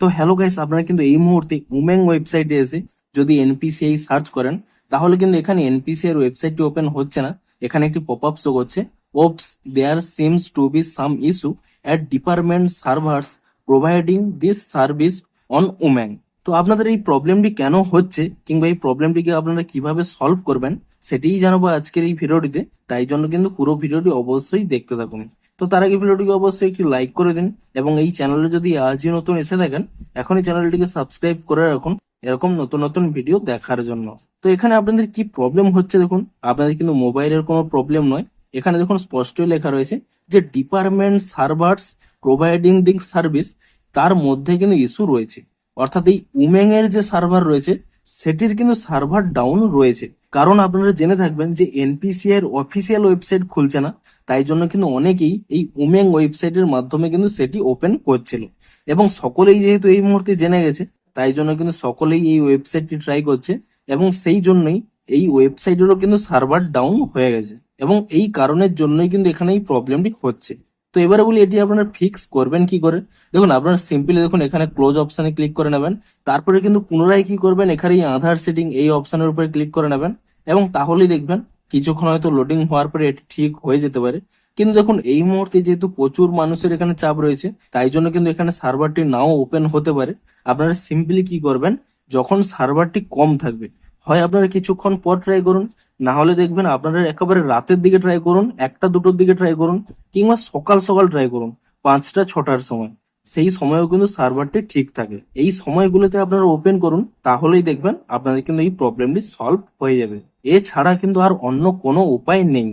তো hello guys, আপনারা কিন্তু এই মুহূর্তে উমেং ওয়েবসাইটে এসে যদি এনপিসিআই সার্চ করেন তাহলে কিন্তু এখানে এনপিসিআই এর ওয়েবসাইটটি ওপেন হচ্ছে না। এখানে একটি পপ আপ শো করছে, oops there seems to be some issue at department servers providing this service on Umeng. তো আপনাদের এই প্রবলেমটি কেন হচ্ছে কিংবা এই প্রবলেমটিকে আপনারা কিভাবে সলভ করবেন সেটিই জানাবো আজকের এই ভিডিওটিতে। তাই জন্য কিন্তু পুরো ভিডিওটি অবশ্যই দেখতে থাকুন। তো তার আগে ভিডিওটিকে অবশ্যই একটি লাইক করে দিন এবং এই চ্যানেলে যদি আজই নতুন এসে থাকেন এখনই চ্যানেলটিকে সাবস্ক্রাইব করে রাখুন এরকম নতুন নতুন ভিডিও দেখার জন্য। তো এখানে আপনাদের কি প্রবলেম হচ্ছে দেখুন, আপনাদের কিন্তু মোবাইলের কোনো প্রবলেম নয়। এখানে দেখুন স্পষ্টই লেখা রয়েছে যে department servers providing this service, তার মধ্যে কিন্তু ইস্যু রয়েছে। অর্থাৎ এই উমেং এর যে সার্ভার রয়েছে সেটির কিন্তু সার্ভার ডাউন রয়েছে। কারণ আপনারা জেনে থাকবেন যে এনপিসিআই এর অফিসিয়াল ওয়েবসাইট খুলছে না, তাই জন্য কিন্তু অনেকেই এই উমেং ওয়েবসাইটের মাধ্যমে কিন্তু সেটি ওপেন করছিল এবং সকলেই যেহেতু এই মুহূর্তে জেনে গেছে তাই জন্য কিন্তু সকলেই এই ওয়েবসাইটটি ট্রাই করছে এবং সেই জন্যই এই ওয়েবসাইটেরও কিন্তু সার্ভার ডাউন হয়ে গেছে এবং এই কারণের জন্যই কিন্তু এখানে এই প্রবলেমটি হচ্ছে। তো এবারে বলি এটি আপনারা ফিক্স করবেন কি করে। দেখুন আপনারা সিম্পলি দেখুন এখানে ক্লোজ অপশনে ক্লিক করে নেবেন, তারপরে কিন্তু পুনরায় কি করবেন এখানে এই আধার সেটিং এই অপশনের উপরে ক্লিক করে নেবেন এবং তাহলেই দেখবেন কিছুক্ষণ হয়তো লোডিং হওয়ার পরে এটি ঠিক হয়ে যেতে পারে। কিন্তু দেখুন এই মুহূর্তে যেহেতু প্রচুর মানুষের এখানে চাপ রয়েছে তাই জন্য কিন্তু এখানে সার্ভারটি নাও ওপেন হতে পারে। আপনারা সিম্পলি কি করবেন, যখন সার্ভারটি কম থাকবে হয় আপনারা কিছুক্ষণ পর ট্রাই করুন, না হলে দেখবেন আপনারা একেবারে রাতের দিকে ট্রাই করুন, একটা দুটোর দিকে ট্রাই করুন, কিংবা সকাল সকাল ট্রাই করুন 5টা 6টার সময়। সেই সময়ও কিন্তু সার্ভারটি ঠিক থাকে। এই সময়গুলোতে আপনারা ওপেন করুন, তাহলেই দেখবেন আপনাদের কিন্তু এই প্রবলেমটি সলভ হয়ে যাবে। এছাড়া কিন্তু আর অন্য কোনো উপায় নেই।